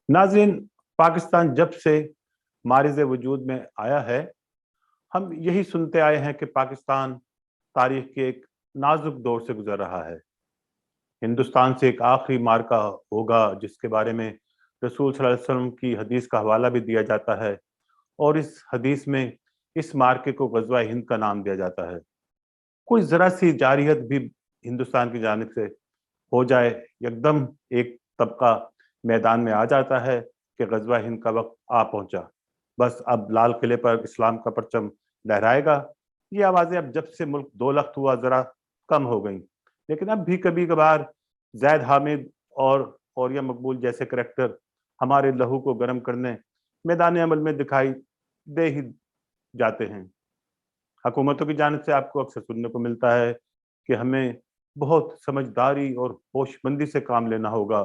नाज़रीन, पाकिस्तान जब से मारिज़ वजूद में आया है, हम यही सुनते आए हैं कि पाकिस्तान तारीख के एक नाजुक दौर से गुजर रहा है। हिंदुस्तान से एक आखिरी मार्का होगा जिसके बारे में रसूल सल्लल्लाहु अलैहि वसल्लम की हदीस का हवाला भी दिया जाता है, और इस हदीस में इस मार्के को गज़वा हिंद का नाम दिया जाता है। कोई ज़रा सी जारियत भी हिंदुस्तान की जानिब से हो जाए, एकदम एक तबका मैदान में आ जाता है कि गज़वा हिंद का वक्त आ पहुंचा, बस अब लाल किले पर इस्लाम का परचम लहराएगा। ये आवाज़ें अब जब से मुल्क दो लख्त हुआ ज़रा कम हो गई, लेकिन अब भी कभी कभार जैद हामिद और औरिया मकबूल जैसे करैक्टर हमारे लहू को गर्म करने मैदान अमल में दिखाई दे ही जाते हैं। हुकूमतों की जानिब से आपको अक्सर सुनने को मिलता है कि हमें बहुत समझदारी और होशमंदी से काम लेना होगा,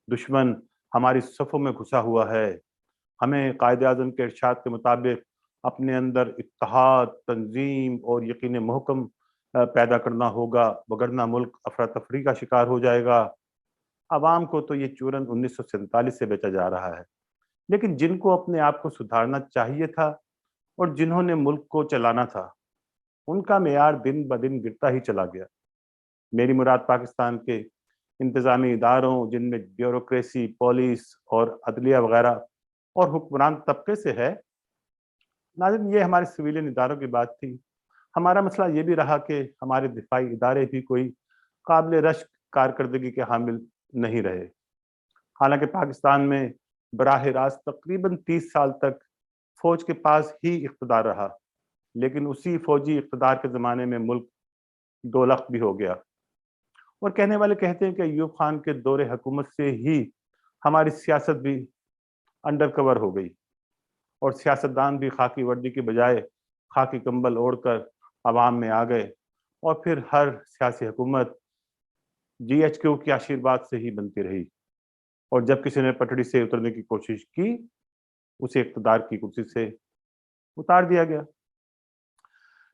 दुश्मन हमारी सफ़ों में घुसा हुआ है, हमें कायद-ए-आज़म के इरशाद के मुताबिक अपने अंदर इत्तेहाद, तंजीम और यकीन महकम पैदा करना होगा, वगरना मुल्क अफरा-तफरी का शिकार हो जाएगा। अवाम को तो ये चूरन 1947 से बेचा जा रहा है, लेकिन जिनको अपने आप को सुधारना चाहिए था और जिन्होंने मुल्क को चलाना था, उनका मेयार दिन ब दिन गिरता ही चला गया। मेरी मुराद पाकिस्तान के इंतज़ामी इदारों, जिनमें ब्यूरोक्रेसी, पुलिस और अदलिया वगैरह और हुक्मरान तबके से है। नाज़रीन, ये हमारे सिविलियन इदारों की बात थी। हमारा मसला ये भी रहा कि हमारे दिफाई इदारे भी कोई काबिल रश्क कारकर्दगी के हामिल नहीं रहे। हालांकि पाकिस्तान में बराह रास्त तकरीबन 30 साल तक फौज के पास ही इख्तदार रहा, लेकिन उसी फौजी इख्तदार के ज़माने में मुल्क दो लख्त भी हो गया। और कहने वाले कहते हैं कि अयूब खान के दौरे हुकूमत से ही हमारी सियासत भी अंडर कवर हो गई, और सियासतदान भी खाकी वर्दी की बजाय खाकी कंबल ओढ़कर अवाम में आ गए, और फिर हर सियासी हुकूमत GHQ के आशीर्वाद से ही बनती रही, और जब किसी ने पटड़ी से उतरने की कोशिश की, उसे इक़्तिदार की कुर्सी से उतार दिया गया।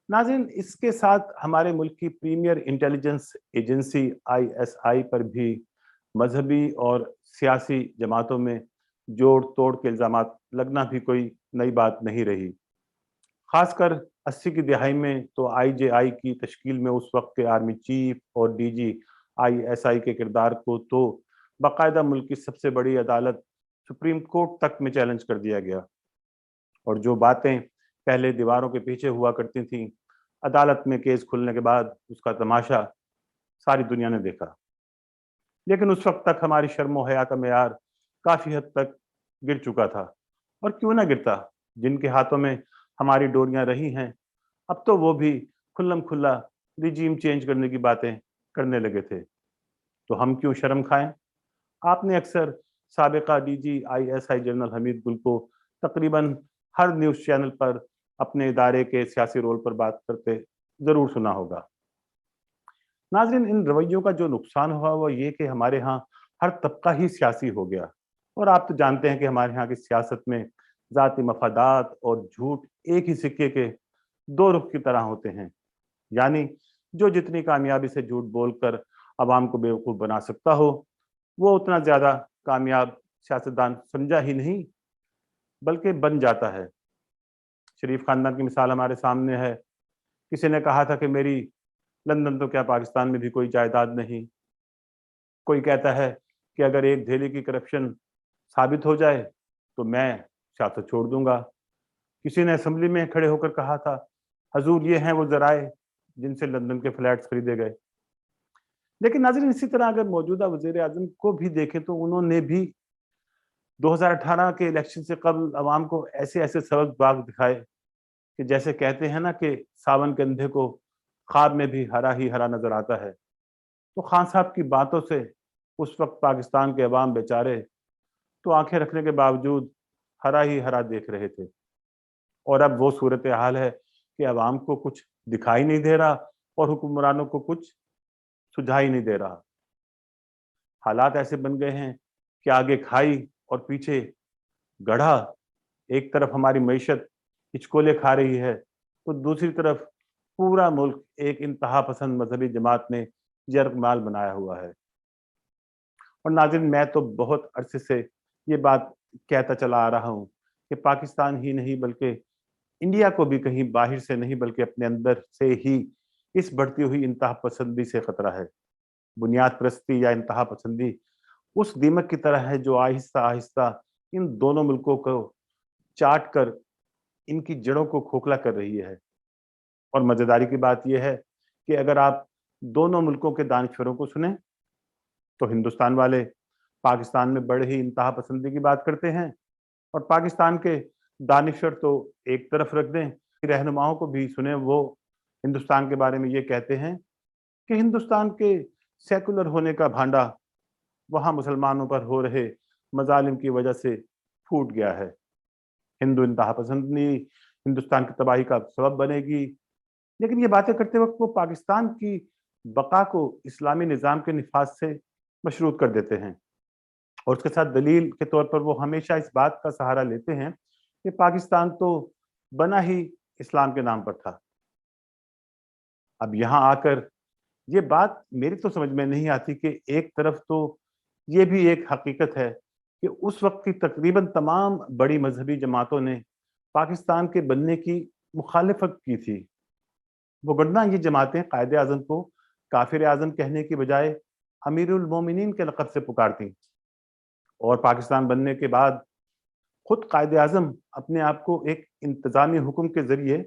नाज़रीन, इसके साथ हमारे मुल्क की प्रीमियर इंटेलिजेंस एजेंसी ISI पर भी मजहबी और सियासी जमातों में जोड़ तोड़ के इल्ज़ामात लगना भी कोई नई बात नहीं रही। खासकर 80 की दिहाई में तो IJI की तश्कील में उस वक्त के आर्मी चीफ और DG ISI के किरदार को तो बाकायदा मुल्क की सबसे बड़ी अदालत सुप्रीम कोर्ट तक में चैलेंज कर दिया गया, और जो बातें पहले दीवारों के पीछे हुआ करती थीं, अदालत में केस खुलने के बाद उसका तमाशा सारी दुनिया ने देखा। लेकिन उस वक्त तक हमारी शर्म हया का मेयार काफ़ी हद तक गिर चुका था, और क्यों ना गिरता, जिनके हाथों में हमारी डोरियां रही हैं, अब तो वो भी खुल्लम खुल्ला रिजीम चेंज करने की बातें करने लगे थे। तो हम क्यों शर्म खाएं? आपने अक्सर साबिका DG ISI जनरल हमीद गुल को तकरीबन हर न्यूज़ चैनल पर अपने इदारे के सियासी रोल पर बात करते ज़रूर सुना होगा। नाज़रीन, इन रवैयों का जो नुकसान हुआ वो ये कि हमारे यहाँ हर तबका ही सियासी हो गया, और आप तो जानते हैं कि हमारे यहाँ की सियासत में ज़ाती मफादात और झूठ एक ही सिक्के के दो रुख की तरह होते हैं। यानी जो जितनी कामयाबी से झूठ बोलकर अवाम को बेवकूफ़ बना सकता हो, वो उतना ज़्यादा कामयाब सियासतदान समझा ही नहीं, बल्कि बन जाता है। शरीफ खानदान की मिसाल हमारे सामने है। किसी ने कहा था कि मेरी लंदन तो क्या पाकिस्तान में भी कोई जायदाद नहीं। कोई कहता है कि अगर एक धेली की करप्शन साबित हो जाए तो मैं सियासत छोड़ दूंगा। किसी ने असेंबली में खड़े होकर कहा था, हजूर ये हैं वो जराए जिनसे लंदन के फ्लैट्स खरीदे गए। लेकिन नाज़रीन, इसी तरह अगर मौजूदा वज़ीर आज़म को भी देखें तो उन्होंने भी 2018 के इलेक्शन से कबल अवाम को ऐसे ऐसे सबक बाग दिखाए कि जैसे कहते हैं ना कि सावन के अंधे को ख्वाब में भी हरा ही हरा नजर आता है। तो खान साहब की बातों से उस वक्त पाकिस्तान के अवाम बेचारे तो आंखें रखने के बावजूद हरा ही हरा देख रहे थे, और अब वो सूरत हाल है कि अवाम को कुछ दिखाई नहीं दे रहा और हुक्मरानों को कुछ सुझाई नहीं दे रहा। हालात ऐसे बन गए हैं कि आगे खाई और पीछे गढ़ा। एक तरफ हमारी मईशत हिचकोले खा रही है, तो दूसरी तरफ पूरा मुल्क एक इंतहा पसंद मजहबी जमात ने यरगमाल बनाया हुआ है। और नाज़रीन, मैं तो बहुत अरसे से ये बात कहता चला आ रहा हूँ कि पाकिस्तान ही नहीं बल्कि इंडिया को भी कहीं बाहर से नहीं बल्कि अपने अंदर से ही इस बढ़ती हुई इंतहा पसंदी से खतरा है। बुनियाद परस्ती या इंतहा पसंदी उस दीमक की तरह है जो आहिस्ता आहिस्ता इन दोनों मुल्कों को चाट कर इनकी जड़ों को खोखला कर रही है। और मजेदारी की बात यह है कि अगर आप दोनों मुल्कों के दानिश्वरों को सुने तो हिंदुस्तान वाले पाकिस्तान में बढ़ ही इंतहा पसंदी की बात करते हैं, और पाकिस्तान के दानिश्वर तो एक तरफ रख दें, रहनुमाओं को भी सुने, वो हिंदुस्तान के बारे में ये कहते हैं कि हिंदुस्तान के सेकुलर होने का भांडा वहां मुसलमानों पर हो रहे मजालिम की वजह से फूट गया है। हिंदू इंतहा पसंदी हिंदुस्तान की तबाही का सबब बनेगी। लेकिन ये बातें करते वक्त वो पाकिस्तान की बका को इस्लामी निज़ाम के निफाज से मशरूत कर देते हैं, और उसके साथ दलील के तौर पर वो हमेशा इस बात का सहारा लेते हैं कि पाकिस्तान तो बना ही इस्लाम के नाम पर था। अब यहाँ आकर ये बात मेरी तो समझ में नहीं आती कि एक तरफ तो ये भी एक हकीकत है कि उस वक्त की तकरीबन तमाम बड़ी मजहबी जमातों ने पाकिस्तान के बनने की मुखालिफत की थी। वगरना ये जमातें कायदे आज़म को काफिर आज़म कहने की बजाय अमीरुल मोमिनीन के लक़ब से पुकारती, और पाकिस्तान बनने के बाद खुद कायदे आज़म अपने आप को एक इंतज़ामी हुक्म के जरिए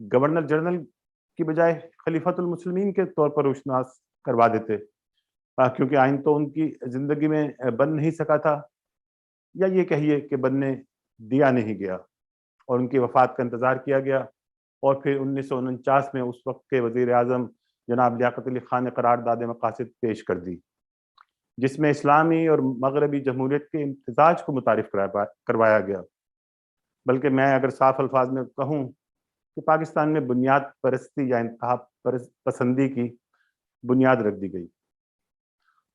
गवर्नर जनरल की बजाय खलीफतुल मुस्लिमीन के तौर पर रोशनास करवा देते, क्योंकि आइन तो उनकी जिंदगी में बन नहीं सका था, या ये कहिए कि बनने दिया नहीं गया, और उनकी वफात का इंतज़ार किया गया। और फिर 1949 में उस वक्त के वज़ीर आज़म जनाब लियाकत अली खान ने करारदाद मकासिद पेश कर दी, जिसमें इस्लामी और मगरबी जमहूरियत के इम्तिजाज को मुतारिफ करवाया गया। बल्कि मैं अगर साफ अल्फाज में कहूँ कि पाकिस्तान में बुनियाद परस्ती या इंतहा पसंदी की बुनियाद रख दी गई।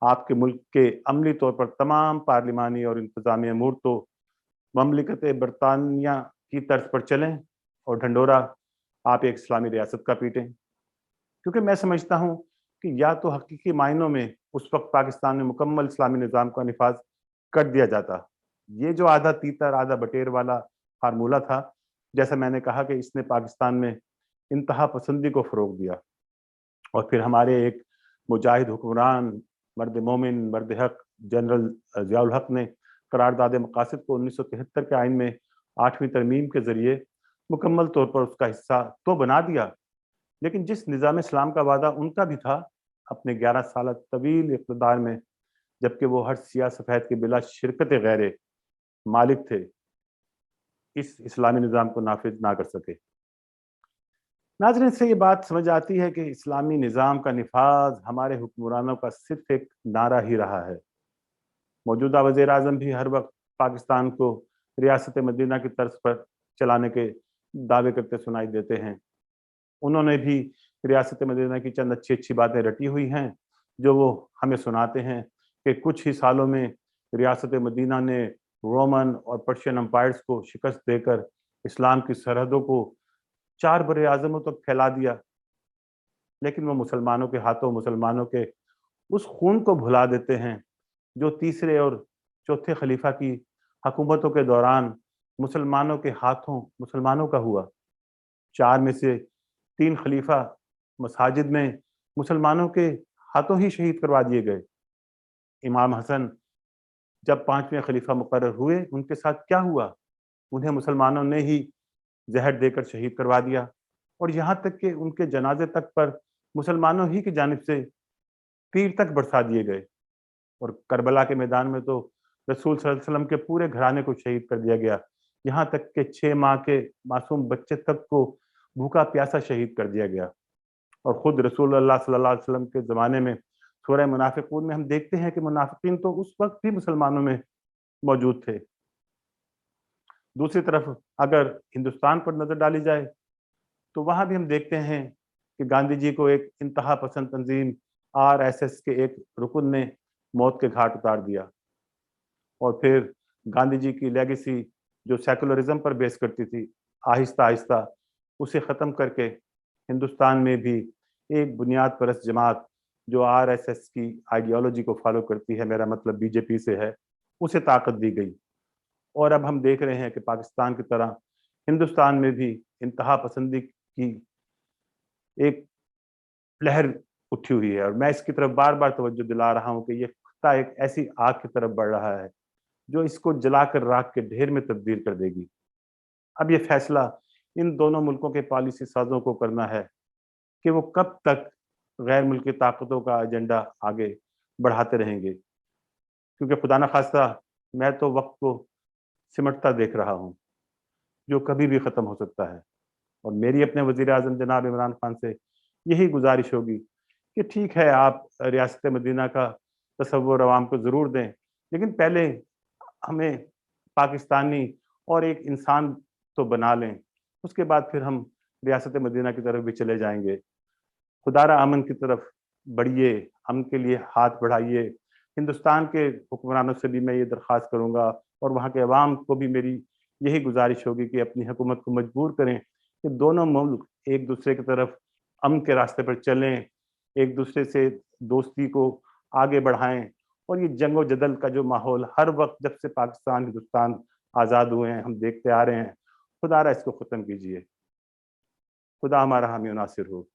आपके मुल्क के अमली तौर पर तमाम पार्लिमानी और इंतजामी अमूर तो ममलिकत बरतानिया की तर्ज पर चलें, और ढंडोरा आप एक इस्लामी रियासत का पीटें, क्योंकि मैं समझता हूँ कि या तो हकीकी मायनों में उस वक्त पाकिस्तान में मुकम्मल इस्लामी निज़ाम का निफाज कर दिया जाता। ये जो आधा तीतर आधा बटेर वाला फार्मूला था, जैसा मैंने कहा कि इसने पाकिस्तान में इंतहा पसंदी को फ़रोग दिया, और फिर हमारे एक मुजाहिद हुक्मरान मर्द मोमिन मर्द हक जनरल ज़ियाउल हक ने करारदाद मकासिद को 1973 के आइन में 8वीं तरमीम के जरिए मुकम्मल तौर पर उसका हिस्सा तो बना दिया, लेकिन जिस निज़ाम इस्लाम का वादा उनका भी था अपने 11 साल तवील इक़्तिदार में, जबकि वो हर सियाह सफ़ेद के बिला शिरकत गैर मालिक थे, इस इस्लामी निज़ाम को नाफिज ना कर सके। नाज़रीन, से ये बात समझ आती है कि इस्लामी निज़ाम का निफाज हमारे हुक्मरानों का सिर्फ एक नारा ही रहा है। मौजूदा वज़ीर आज़म भी हर वक्त पाकिस्तान को रियासत मदीना की तर्ज पर चलाने के दावे करते सुनाई देते हैं। उन्होंने भी रियासत मदीना की चंद अच्छी अच्छी बातें रटी हुई हैं, जो वो हमें सुनाते हैं कि कुछ ही सालों में रियासत मदीना ने रोमन और पर्शियन अम्पायर्स को शिकस्त देकर इस्लाम की सरहदों को 4 बड़े आज़मों तक फैला दिया। लेकिन वो मुसलमानों के हाथों मुसलमानों के उस खून को भुला देते हैं जो तीसरे और चौथे खलीफा की हुकूमतों के दौरान मुसलमानों के हाथों मुसलमानों का हुआ। 4 में से 3 खलीफा मसाजिद में मुसलमानों के हाथों ही शहीद करवा दिए गए। इमाम हसन जब 5वें खलीफा मुकर्रर हुए, उनके साथ क्या हुआ? उन्हें मुसलमानों ने ही जहर देकर शहीद करवा दिया, और यहाँ तक कि उनके जनाजे तक पर मुसलमानों ही की जानिब से तीर तक बरसा दिए गए। और करबला के मैदान में तो रसूल सल्लल्लाहु अलैहि वसल्लम के पूरे घराने को शहीद कर दिया गया, यहाँ तक कि 6 माह के मासूम बच्चे तक को भूखा प्यासा शहीद कर दिया गया। और खुद रसूलुल्लाह सल्लल्लाहु अलैहि वसल्लम के ज़माने में सूरह मुनाफिकून में हम देखते हैं कि मुनाफिकीन तो उस वक्त भी मुसलमानों में मौजूद थे। दूसरी तरफ अगर हिंदुस्तान पर नज़र डाली जाए तो वहाँ भी हम देखते हैं कि गांधी जी को एक इंतहा पसंद तंजीम आरएसएस के एक रुकन ने मौत के घाट उतार दिया, और फिर गांधी जी की लेगेसी जो सेकुलरिज्म पर बेस करती थी, आहिस्ता आहिस्ता उसे ख़त्म करके हिंदुस्तान में भी एक बुनियाद परस्त जमात जो आरएसएस की आइडियोलॉजी को फॉलो करती है, मेरा मतलब बीजेपी से है, उसे ताकत दी गई। और अब हम देख रहे हैं कि पाकिस्तान की तरह हिंदुस्तान में भी इंतहा पसंदी की एक लहर उठी हुई है, और मैं इसकी तरफ बार बार तवज्जो दिला रहा हूं कि ये खत्ता एक ऐसी आग की तरफ बढ़ रहा है जो इसको जलाकर राख के ढेर में तब्दील कर देगी। अब ये फैसला इन दोनों मुल्कों के पॉलिसी साजों को करना है कि वो कब तक गैर मुल्की ताकतों का एजेंडा आगे बढ़ाते रहेंगे, क्योंकि खुदा न खास्ता मैं तो वक्त को सिमटता देख रहा हूँ जो कभी भी खत्म हो सकता है। और मेरी अपने वजीर आजम जनाब इमरान खान से यही गुजारिश होगी कि ठीक है, आप रियासत मदीना का तसव्वुर अवाम को ज़रूर दें, लेकिन पहले हमें पाकिस्तानी और एक इंसान तो बना लें, उसके बाद फिर हम रियासत मदीना की तरफ भी चले जाएंगे। खुदारा अमन की तरफ बढ़िए, अमन के लिए हाथ बढ़ाइए। हिंदुस्तान के हुक्मरानों से भी मैं ये दरख्वास्त करूँगा, और वहाँ के अवाम को भी मेरी यही गुजारिश होगी कि अपनी हुकूमत को मजबूर करें कि दोनों मुल्क एक दूसरे की तरफ अमन के रास्ते पर चलें, एक दूसरे से दोस्ती को आगे बढ़ाएं। और ये जंग व जदल का जो माहौल हर वक्त जब से पाकिस्तान हिंदुस्तान आज़ाद हुए हैं हम देखते आ रहे हैं, खुदारा इसको ख़त्म कीजिए। खुदा हमारा हामी नासिर हो।